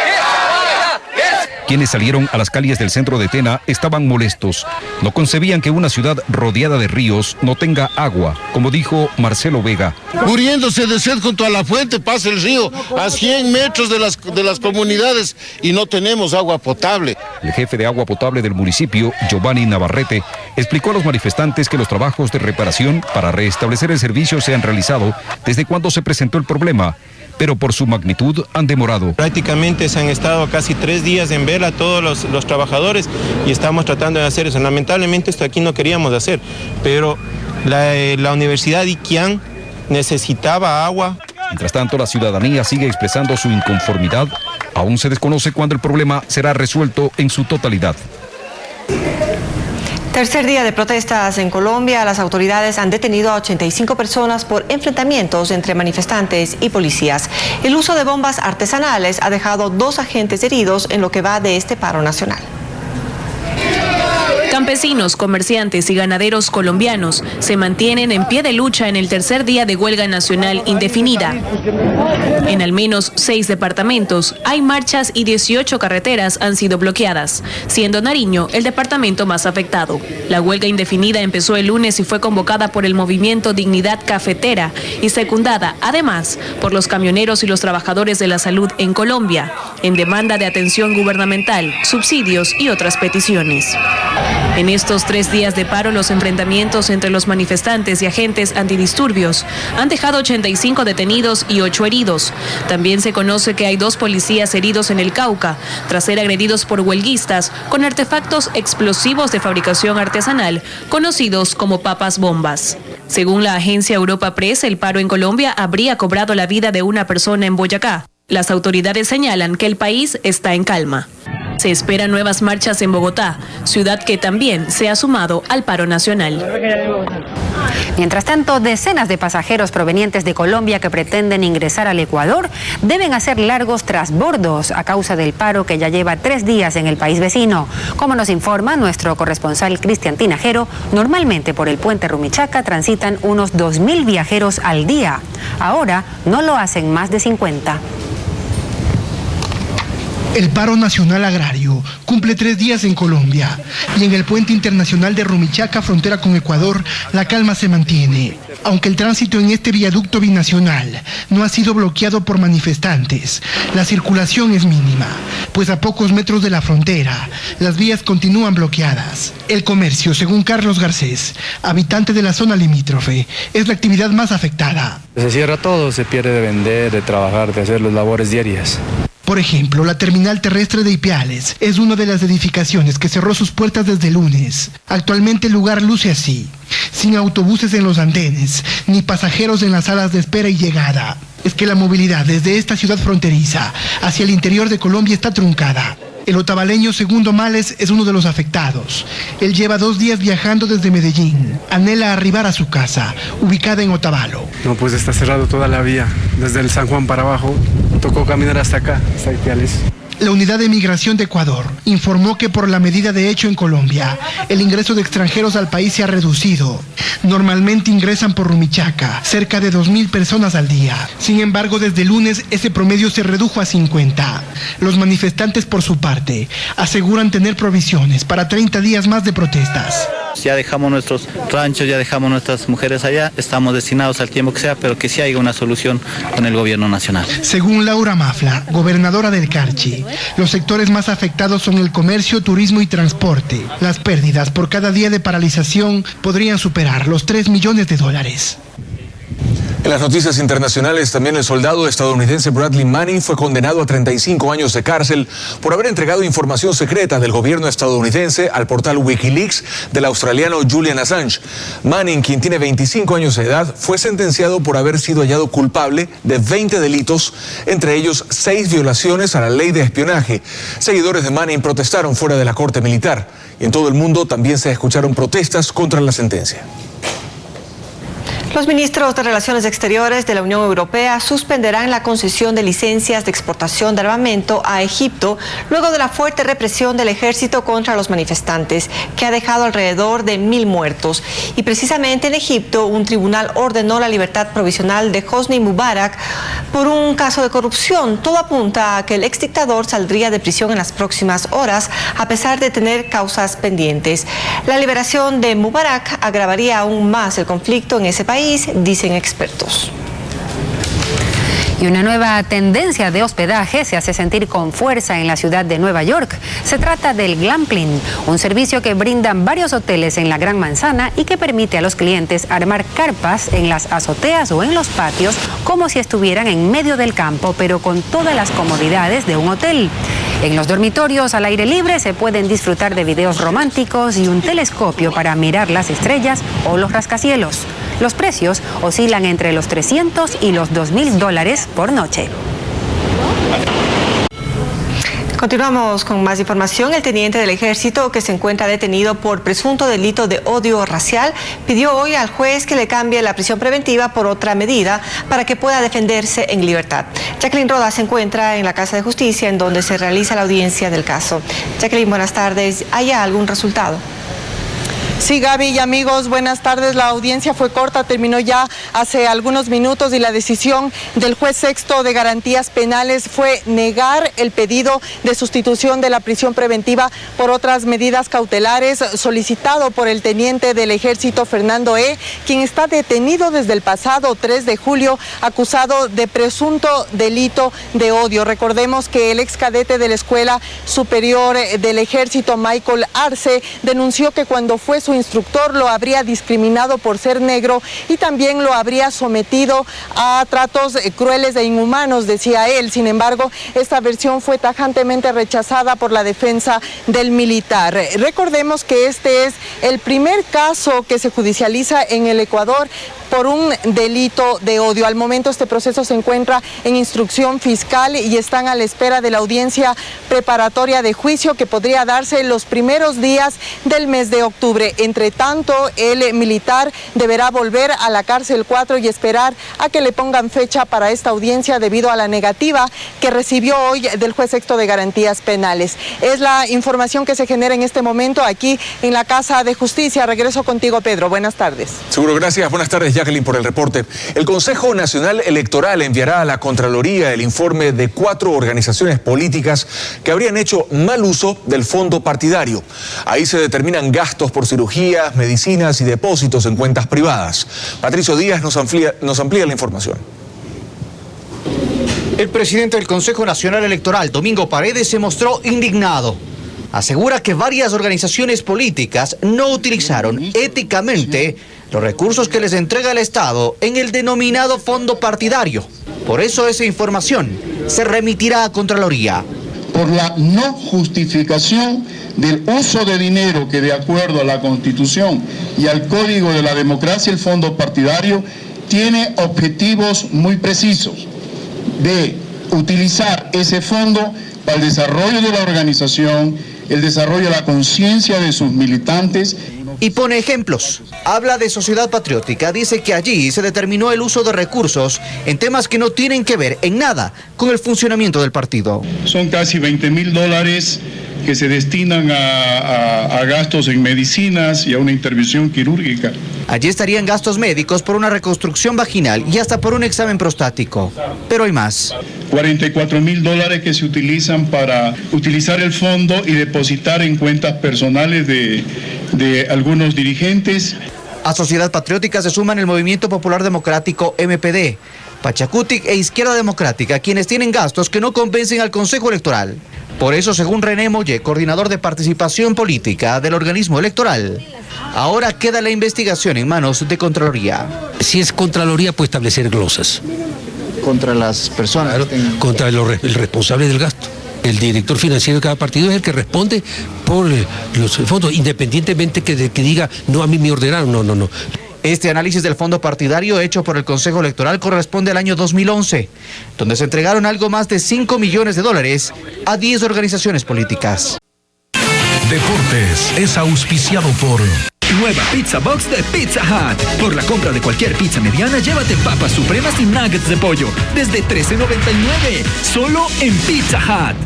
Speaker 16: Quienes salieron a las calles del centro de Tena estaban molestos. No concebían que una ciudad rodeada de ríos no tenga agua, como dijo Marcelo Vega.
Speaker 18: Muriéndose de sed junto a la fuente pasa el río a 100 metros de las comunidades y no tenemos agua potable.
Speaker 16: El jefe de agua potable del municipio, Giovanni Navarrete, explicó a los manifestantes que los trabajos de reparación para restablecer el servicio se han realizado desde cuando se presentó el problema, pero por su magnitud han demorado.
Speaker 17: Prácticamente se han estado casi 3 días en vela todos los trabajadores y estamos tratando de hacer eso. Lamentablemente esto aquí no queríamos hacer, pero la Universidad Iquián necesitaba agua.
Speaker 16: Mientras tanto, la ciudadanía sigue expresando su inconformidad. Aún se desconoce cuándo el problema será resuelto en su totalidad.
Speaker 4: Tercer día de protestas en Colombia. Las autoridades han detenido a 85 personas por enfrentamientos entre manifestantes y policías. El uso de bombas artesanales ha dejado 2 agentes heridos en lo que va de este paro nacional.
Speaker 19: Campesinos, comerciantes y ganaderos colombianos se mantienen en pie de lucha en el tercer día de huelga nacional indefinida. En al menos 6 departamentos hay marchas y 18 carreteras han sido bloqueadas, siendo Nariño el departamento más afectado. La huelga indefinida empezó el lunes y fue convocada por el movimiento Dignidad Cafetera y secundada, además, por los camioneros y los trabajadores de la salud en Colombia, en demanda de atención gubernamental, subsidios y otras peticiones. En estos 3 días de paro, los enfrentamientos entre los manifestantes y agentes antidisturbios han dejado 85 detenidos y 8 heridos. También se conoce que hay 2 policías heridos en el Cauca, tras ser agredidos por huelguistas con artefactos explosivos de fabricación artesanal, conocidos como papas bombas. Según la agencia Europa Press, el paro en Colombia habría cobrado la vida de una persona en Boyacá. Las autoridades señalan que el país está en calma. Se esperan nuevas marchas en Bogotá, ciudad que también se ha sumado al paro nacional.
Speaker 2: Mientras tanto, decenas de pasajeros provenientes de Colombia que pretenden ingresar al Ecuador deben hacer largos trasbordos a causa del paro que ya lleva 3 días en el país vecino. Como nos informa nuestro corresponsal Cristian Tinajero, normalmente por el puente Rumichaca transitan unos 2.000 viajeros al día. Ahora no lo hacen más de 50.
Speaker 3: El paro nacional agrario cumple 3 días en Colombia y en el puente internacional de Rumichaca, frontera con Ecuador, la calma se mantiene. Aunque el tránsito en este viaducto binacional no ha sido bloqueado por manifestantes, la circulación es mínima, pues a pocos metros de la frontera, las vías continúan bloqueadas. El comercio, según Carlos Garcés, habitante de la zona limítrofe, es la actividad más afectada.
Speaker 20: Se cierra todo, se pierde de vender, de trabajar, de hacer las labores diarias.
Speaker 3: Por ejemplo, la terminal terrestre de Ipiales es una de las edificaciones que cerró sus puertas desde el lunes. Actualmente el lugar luce así, sin autobuses en los andenes, ni pasajeros en las salas de espera y llegada. Es que la movilidad desde esta ciudad fronteriza hacia el interior de Colombia está truncada. El otavaleño Segundo Males es uno de los afectados. Él lleva 2 días viajando desde Medellín. Anhela arribar a su casa, ubicada en Otavalo.
Speaker 20: No, pues está cerrado toda la vía. Desde el San Juan para abajo, tocó caminar hasta acá, hasta Ipiales.
Speaker 3: La Unidad de Migración de Ecuador informó que por la medida de hecho en Colombia, el ingreso de extranjeros al país se ha reducido. Normalmente ingresan por Rumichaca cerca de 2.000 personas al día. Sin embargo, desde el lunes ese promedio se redujo a 50. Los manifestantes, por su parte, aseguran tener provisiones para 30 días más de protestas.
Speaker 21: Ya dejamos nuestros ranchos, ya dejamos nuestras mujeres allá, estamos destinados al tiempo que sea, pero que sí haya una solución con el gobierno nacional.
Speaker 3: Según Laura Mafla, gobernadora del Carchi, los sectores más afectados son el comercio, turismo y transporte. Las pérdidas por cada día de paralización podrían superar los $3 millones.
Speaker 1: En las noticias internacionales, también el soldado estadounidense Bradley Manning fue condenado a 35 años de cárcel por haber entregado información secreta del gobierno estadounidense al portal Wikileaks del australiano Julian Assange. Manning, quien tiene 25 años de edad, fue sentenciado por haber sido hallado culpable de 20 delitos, entre ellos 6 violaciones a la ley de espionaje. Seguidores de Manning protestaron fuera de la corte militar y en todo el mundo también se escucharon protestas contra la sentencia.
Speaker 4: Los ministros de Relaciones Exteriores de la Unión Europea suspenderán la concesión de licencias de exportación de armamento a Egipto luego de la fuerte represión del ejército contra los manifestantes, que ha dejado alrededor de 1.000 muertos. Y precisamente en Egipto, un tribunal ordenó la libertad provisional de Hosni Mubarak por un caso de corrupción. Todo apunta a que el exdictador saldría de prisión en las próximas horas, a pesar de tener causas pendientes. La liberación de Mubarak agravaría aún más el conflicto en ese país, dicen expertos.
Speaker 2: Y una nueva tendencia de hospedaje se hace sentir con fuerza en la ciudad de Nueva York. Se trata del glamping, un servicio que brindan varios hoteles en la Gran Manzana y que permite a los clientes armar carpas en las azoteas o en los patios como si estuvieran en medio del campo, pero con todas las comodidades de un hotel. En los dormitorios al aire libre se pueden disfrutar de videos románticos y un telescopio para mirar las estrellas o los rascacielos. Los precios oscilan entre los $300 y los $2.000 por noche.
Speaker 4: Continuamos con más información. El teniente del ejército, que se encuentra detenido por presunto delito de odio racial, pidió hoy al juez que le cambie la prisión preventiva por otra medida para que pueda defenderse en libertad. Jacqueline Rodas se encuentra en la Casa de Justicia, en donde se realiza la audiencia del caso. Jacqueline, buenas tardes. ¿Hay algún resultado?
Speaker 22: Sí, Gaby y amigos, buenas tardes. La audiencia fue corta, terminó ya hace algunos minutos y la decisión del juez sexto de garantías penales fue negar el pedido de sustitución de la prisión preventiva por otras medidas cautelares solicitado por el teniente del ejército Fernando E., quien está detenido desde el pasado 3 de julio acusado de presunto delito de odio. Recordemos que el ex cadete de la Escuela Superior del Ejército, Michael Arce, denunció que cuando fue su instructor lo habría discriminado por ser negro y también lo habría sometido a tratos crueles e inhumanos, decía él. Sin embargo, esta versión fue tajantemente rechazada por la defensa del militar. Recordemos que este es el primer caso que se judicializa en el Ecuador por un delito de odio. Al momento este proceso se encuentra en instrucción fiscal y están a la espera de la audiencia preparatoria de juicio que podría darse en los primeros días del mes de octubre. Entre tanto, el militar deberá volver a la cárcel 4 y esperar a que le pongan fecha para esta audiencia debido a la negativa que recibió hoy del juez sexto de garantías penales. Es la información que se genera en este momento aquí en la Casa de Justicia. Regreso contigo, Pedro. Buenas tardes.
Speaker 1: Seguro, gracias. Buenas tardes, Jacqueline. Jacqueline, por el reporte. El Consejo Nacional Electoral enviará a la Contraloría el informe de 4 organizaciones políticas que habrían hecho mal uso del fondo partidario. Ahí se determinan gastos por cirugías, medicinas y depósitos en cuentas privadas. Patricio Díaz nos amplía la información.
Speaker 8: El presidente del Consejo Nacional Electoral, Domingo Paredes, se mostró indignado. Asegura que varias organizaciones políticas no utilizaron éticamente los recursos que les entrega el Estado en el denominado fondo partidario. Por eso esa información se remitirá a Contraloría.
Speaker 9: Por la no justificación del uso de dinero que, de acuerdo a la Constitución y al Código de la Democracia, el fondo partidario tiene objetivos muy precisos de utilizar ese fondo para el desarrollo de la organización, el desarrollo de la conciencia de sus militantes.
Speaker 8: Y pone ejemplos. Habla de Sociedad Patriótica, dice que allí se determinó el uso de recursos en temas que no tienen que ver en nada con el funcionamiento del partido.
Speaker 9: Son casi $20.000 que se destinan a gastos en medicinas y a una intervención quirúrgica.
Speaker 8: Allí estarían gastos médicos por una reconstrucción vaginal y hasta por un examen prostático. Pero hay más.
Speaker 9: $44.000 que se utilizan para utilizar el fondo y depositar en cuentas personales de algunos dirigentes.
Speaker 8: A Sociedad Patriótica se suman el Movimiento Popular Democrático MPD, Pachacutic e Izquierda Democrática, quienes tienen gastos que no convencen al Consejo Electoral. Por eso, según René Molle, coordinador de participación política del organismo electoral, ahora queda la investigación en manos de Contraloría.
Speaker 10: Si es Contraloría, puede establecer glosas.
Speaker 8: ¿Contra las personas?
Speaker 10: Claro, contra el responsable del gasto. El director financiero de cada partido es el que responde por los fondos, independientemente que diga, no, a mí me ordenaron, no.
Speaker 8: Este análisis del fondo partidario hecho por el Consejo Electoral corresponde al año 2011, donde se entregaron algo más de $5 millones a 10 organizaciones políticas.
Speaker 23: Deportes es auspiciado por...
Speaker 24: Nueva Pizza Box de Pizza Hut. Por la compra de cualquier pizza mediana, llévate papas supremas y nuggets de pollo desde $13.99, solo en Pizza Hut.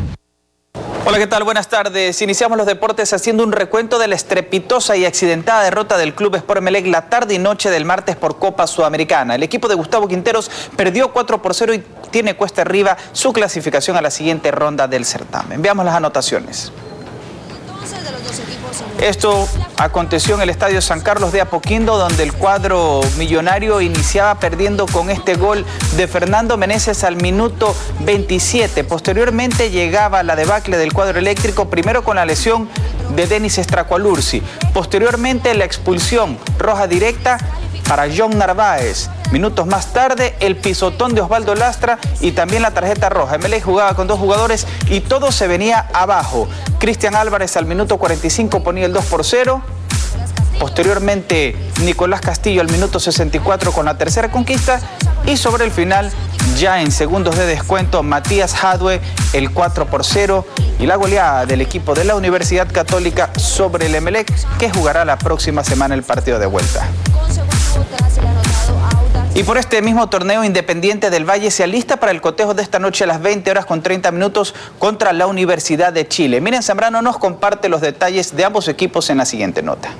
Speaker 25: Hola, ¿qué tal? Buenas tardes. Iniciamos los deportes haciendo un recuento de la estrepitosa y accidentada derrota del Club Sport Emelec la tarde y noche del martes por Copa Sudamericana. El equipo de Gustavo Quinteros perdió 4-0 y tiene cuesta arriba su clasificación a la siguiente ronda del certamen. Veamos las anotaciones. Esto aconteció en el Estadio San Carlos de Apoquindo, donde el cuadro millonario iniciaba perdiendo con este gol de Fernando Meneses al minuto 27. Posteriormente llegaba la debacle del cuadro eléctrico, primero con la lesión de Denis Estracualursi. Posteriormente la expulsión roja directa para John Narváez. Minutos más tarde, el pisotón de Osvaldo Lastra y también la tarjeta roja. Emelec jugaba con 2 jugadores y todo se venía abajo. Cristian Álvarez al minuto 45 ponía el 2-0. Posteriormente, Nicolás Castillo al minuto 64 con la tercera conquista. Y sobre el final, ya en segundos de descuento, Matías Hadwe el 4-0. Y la goleada del equipo de la Universidad Católica sobre el Emelec, que jugará la próxima semana el partido de vuelta. Y por este mismo torneo, Independiente del Valle se alista para el cotejo de esta noche a las 20:30 contra la Universidad de Chile. Miriam Zambrano nos comparte los detalles de ambos equipos en la siguiente nota.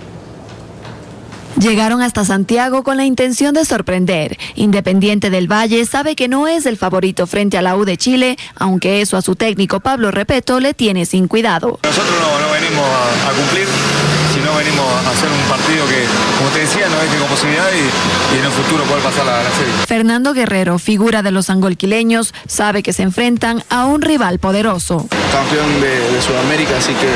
Speaker 26: Llegaron hasta Santiago con la intención de sorprender. Independiente del Valle sabe que no es el favorito frente a la U de Chile, aunque eso a su técnico Pablo Repeto le tiene sin cuidado.
Speaker 14: Nosotros no venimos a cumplir, sino venimos a hacer un partido que, como te decía, no es con posibilidad y en el futuro poder pasar la serie.
Speaker 26: Fernando Guerrero, figura de los angolquileños, sabe que se enfrentan a un rival poderoso.
Speaker 27: Campeón de Sudamérica, así que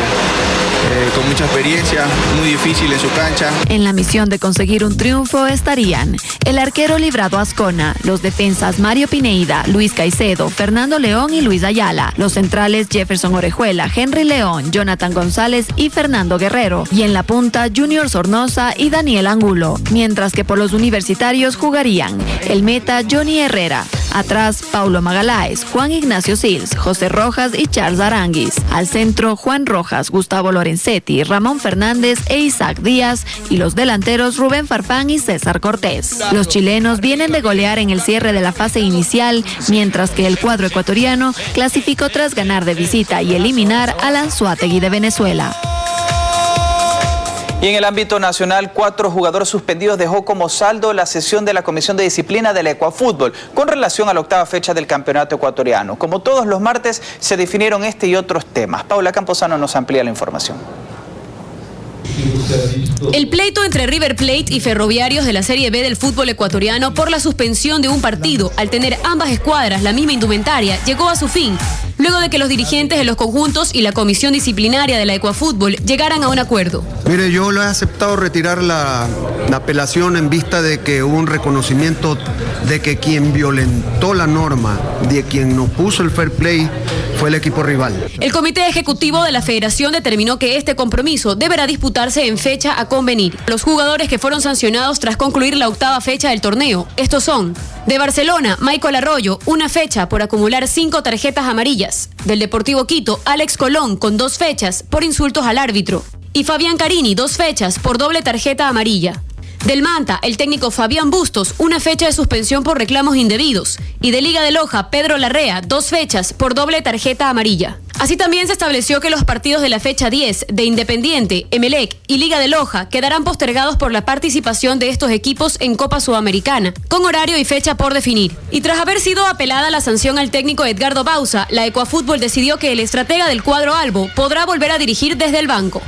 Speaker 27: con mucha experiencia, muy difícil en su cancha.
Speaker 26: En la misión de conseguir un triunfo estarían el arquero Librado Ascona, los defensas Mario Pineida, Luis Caicedo, Fernando León y Luis Ayala, los centrales Jefferson Orejuela, Henry León, Jonathan González y Fernando Guerrero, y en la punta Junior Sornosa y Daniel Angulo, mientras que por los universitarios jugarían el meta Johnny Herrera, atrás Paulo Magaláes, Juan Ignacio Sils, José Rojas y Charles Aranguis, al centro Juan Rojas, Gustavo Lorenzetti, Ramón Fernández e Isaac Díaz, y los delanteros Rubén Farfán y César Cortés. Los chilenos vienen de golear en el cierre de la fase inicial, mientras que el cuadro ecuatoriano clasificó tras ganar de visita y eliminar al Anzoátegui de Venezuela.
Speaker 25: Y en el ámbito nacional, 4 jugadores suspendidos dejó como saldo la sesión de la Comisión de Disciplina del Ecuafútbol con relación a la 8ª fecha del campeonato ecuatoriano. Como todos los martes, se definieron este y otros temas. Paula Camposano nos amplía la información.
Speaker 5: El pleito entre River Plate y Ferroviarios de la Serie B del fútbol ecuatoriano por la suspensión de un partido al tener ambas escuadras la misma indumentaria llegó a su fin, luego de que los dirigentes de los conjuntos y la comisión disciplinaria de la Ecuafútbol llegaran a un acuerdo.
Speaker 6: Mire, yo lo he aceptado retirar la apelación en vista de que hubo un reconocimiento de que quien violentó la norma, de quien no puso el fair play, fue el equipo rival.
Speaker 5: El comité ejecutivo de la federación determinó que este compromiso deberá disputarse en fecha a convenir. Los jugadores que fueron sancionados tras concluir la 8ª fecha del torneo, estos son: de Barcelona, Michael Arroyo, 1 fecha por acumular 5 tarjetas amarillas. Del Deportivo Quito, Alex Colón, con 2 fechas por insultos al árbitro. Y Fabián Carini, 2 fechas por doble tarjeta amarilla. Del Manta, el técnico Fabián Bustos, 1 fecha de suspensión por reclamos indebidos. Y de Liga de Loja, Pedro Larrea, 2 fechas por doble tarjeta amarilla. Así también se estableció que los partidos de la fecha 10 de Independiente, Emelec y Liga de Loja quedarán postergados por la participación de estos equipos en Copa Sudamericana, con horario y fecha por definir. Y tras haber sido apelada la sanción al técnico Edgardo Bauza, la Ecuafútbol decidió que el estratega del cuadro albo podrá volver a dirigir desde el banco.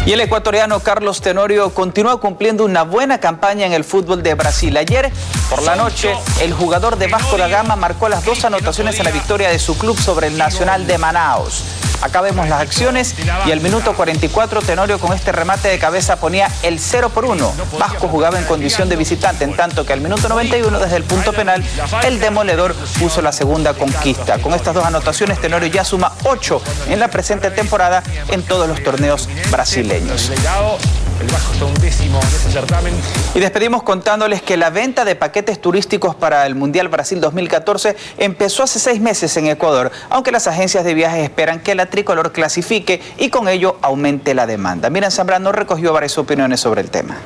Speaker 25: Y el ecuatoriano Carlos Tenorio continúa cumpliendo una buena campaña en el fútbol de Brasil. Ayer por la noche, el jugador de Vasco da Gama marcó las 2 anotaciones en la victoria de su club sobre el Nacional de Manaus. Acá vemos las acciones y al minuto 44 Tenorio con este remate de cabeza ponía el 0-1. Vasco jugaba en condición de visitante, en tanto que al minuto 91 desde el punto penal el demoledor puso la segunda conquista. Con estas 2 anotaciones Tenorio ya suma 8 en la presente temporada en todos los torneos brasileños.
Speaker 7: El Vasco está 11º en ese certamen.
Speaker 25: Y despedimos contándoles que la venta de paquetes turísticos para el Mundial Brasil 2014 empezó hace 6 meses en Ecuador, aunque las agencias de viajes esperan que la tricolor clasifique y con ello aumente la demanda. Miriam Zambrano recogió varias opiniones sobre el tema.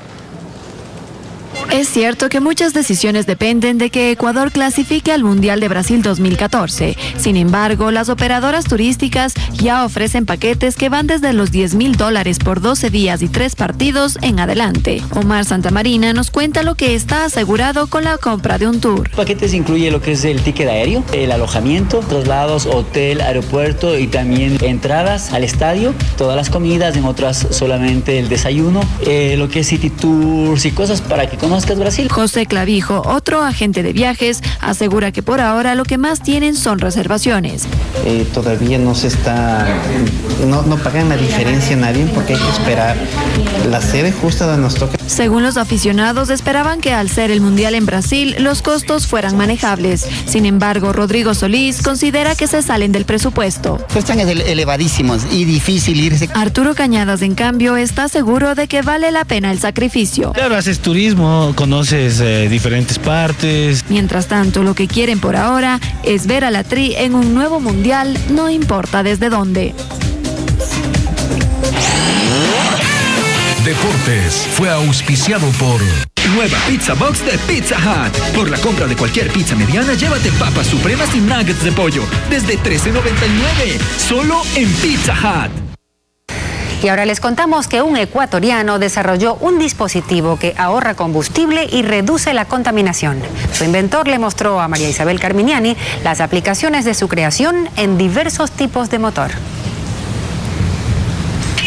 Speaker 26: Es cierto que muchas decisiones dependen de que Ecuador clasifique al Mundial de Brasil 2014. Sin embargo, las operadoras turísticas ya ofrecen paquetes que van desde los $10,000 por 12 días y 3 partidos en adelante. Omar Santamarina nos cuenta lo que está asegurado con la compra de un tour.
Speaker 11: Paquetes incluye lo que es el ticket aéreo, el alojamiento, traslados, hotel, aeropuerto y también entradas al estadio, todas las comidas, en otras solamente el desayuno, lo que es city tours y cosas para que conozcas Brasil.
Speaker 26: José Clavijo, otro agente de viajes, asegura que por ahora lo que más tienen son reservaciones.
Speaker 12: Todavía no pagan la diferencia a nadie porque hay que esperar la sede justa de nos toca.
Speaker 26: Según los aficionados, esperaban que al ser el Mundial en Brasil, los costos fueran manejables. Sin embargo, Rodrigo Solís considera que se salen del presupuesto.
Speaker 12: Están elevadísimos y difícil irse.
Speaker 26: Arturo Cañadas, en cambio, está seguro de que vale la pena el sacrificio.
Speaker 13: Claro, haces turismo, conoces diferentes partes.
Speaker 26: Mientras tanto, lo que quieren por ahora es ver a la Tri en un nuevo Mundial, no importa desde dónde.
Speaker 23: Deportes fue auspiciado por
Speaker 24: Nueva Pizza Box de Pizza Hut. Por la compra de cualquier pizza mediana, llévate papas supremas y nuggets de pollo desde $13.99. Solo en Pizza Hut.
Speaker 2: Y ahora les contamos que un ecuatoriano desarrolló un dispositivo que ahorra combustible y reduce la contaminación. Su inventor le mostró a María Isabel Carminiani las aplicaciones de su creación en diversos tipos de motor.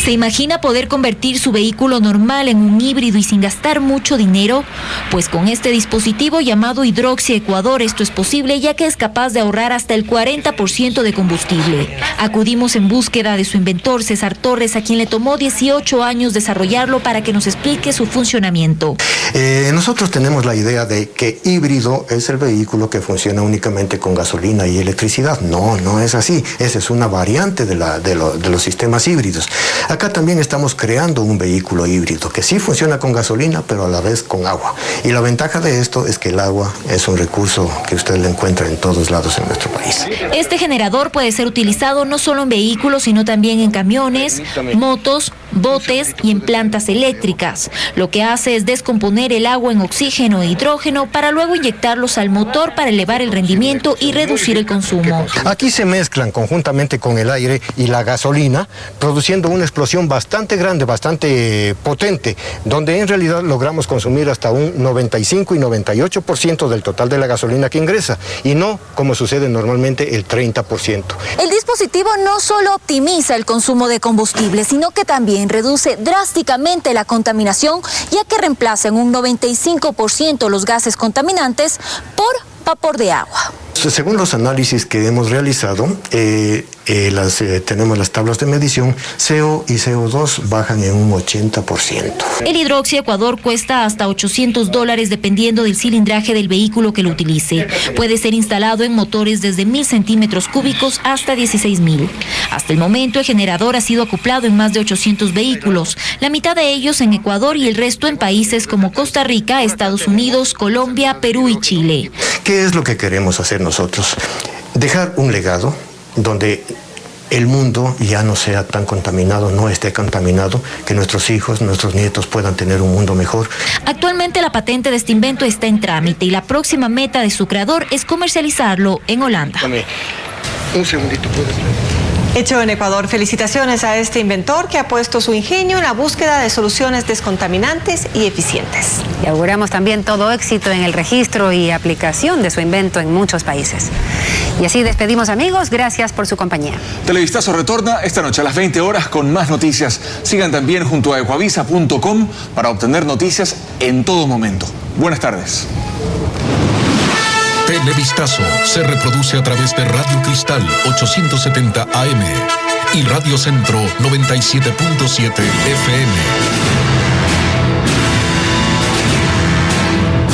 Speaker 15: ¿Se imagina poder convertir su vehículo normal en un híbrido y sin gastar mucho dinero? Pues con este dispositivo llamado Hidroxia Ecuador esto es posible, ya que es capaz de ahorrar hasta el 40% de combustible. Acudimos en búsqueda de su inventor, César Torres, a quien le tomó 18 años desarrollarlo para que nos explique su funcionamiento.
Speaker 28: Nosotros tenemos la idea de que híbrido es el vehículo que funciona únicamente con gasolina y electricidad. No es así. Esa es una variante de los sistemas híbridos. Acá también estamos creando un vehículo híbrido que sí funciona con gasolina, pero a la vez con agua. Y la ventaja de esto es que el agua es un recurso que usted lo encuentra en todos lados en nuestro país.
Speaker 15: Este generador puede ser utilizado no solo en vehículos, sino también en camiones, motos botes y en plantas eléctricas. Lo que hace es descomponer el agua en oxígeno e hidrógeno para luego inyectarlos al motor para elevar el rendimiento y reducir el consumo.
Speaker 28: Aquí se mezclan conjuntamente con el aire y la gasolina, produciendo una explosión bastante grande, bastante potente, donde en realidad logramos consumir hasta un 95 y 98% del total de la gasolina que ingresa, y no como sucede normalmente el 30%.
Speaker 15: El dispositivo no solo optimiza el consumo de combustible, sino que también reduce drásticamente la contaminación, ya que reemplaza en un 95% los gases contaminantes por vapor de agua.
Speaker 28: Según los análisis que hemos realizado, tenemos las tablas de medición, CO y CO2 bajan en un 80%.
Speaker 15: El Hidroxy Ecuador cuesta hasta $800 dependiendo del cilindraje del vehículo que lo utilice. Puede ser instalado en motores desde 1.000 centímetros cúbicos hasta 16.000. Hasta el momento, el generador ha sido acoplado en más de 800 vehículos, la mitad de ellos en Ecuador y el resto en países como Costa Rica, Estados Unidos, Colombia, Perú y Chile.
Speaker 28: ¿Qué es lo que queremos hacer nosotros? Dejar un legado donde el mundo ya no sea tan contaminado, no esté contaminado, que nuestros hijos, nuestros nietos puedan tener un mundo mejor.
Speaker 15: Actualmente la patente de este invento está en trámite y la próxima meta de su creador es comercializarlo en Holanda.
Speaker 28: Dame un segundito, ¿puedes leer?
Speaker 22: Hecho en Ecuador, felicitaciones a este inventor que ha puesto su ingenio en la búsqueda de soluciones descontaminantes y eficientes.
Speaker 2: Y auguramos también todo éxito en el registro y aplicación de su invento en muchos países. Y así despedimos, amigos, gracias por su compañía.
Speaker 1: Televistazo retorna esta noche a las 20 horas con más noticias. Sigan también junto a ecuavisa.com para obtener noticias en todo momento. Buenas tardes.
Speaker 23: Televistazo se reproduce a través de Radio Cristal 870 AM y Radio Centro 97.7 FM.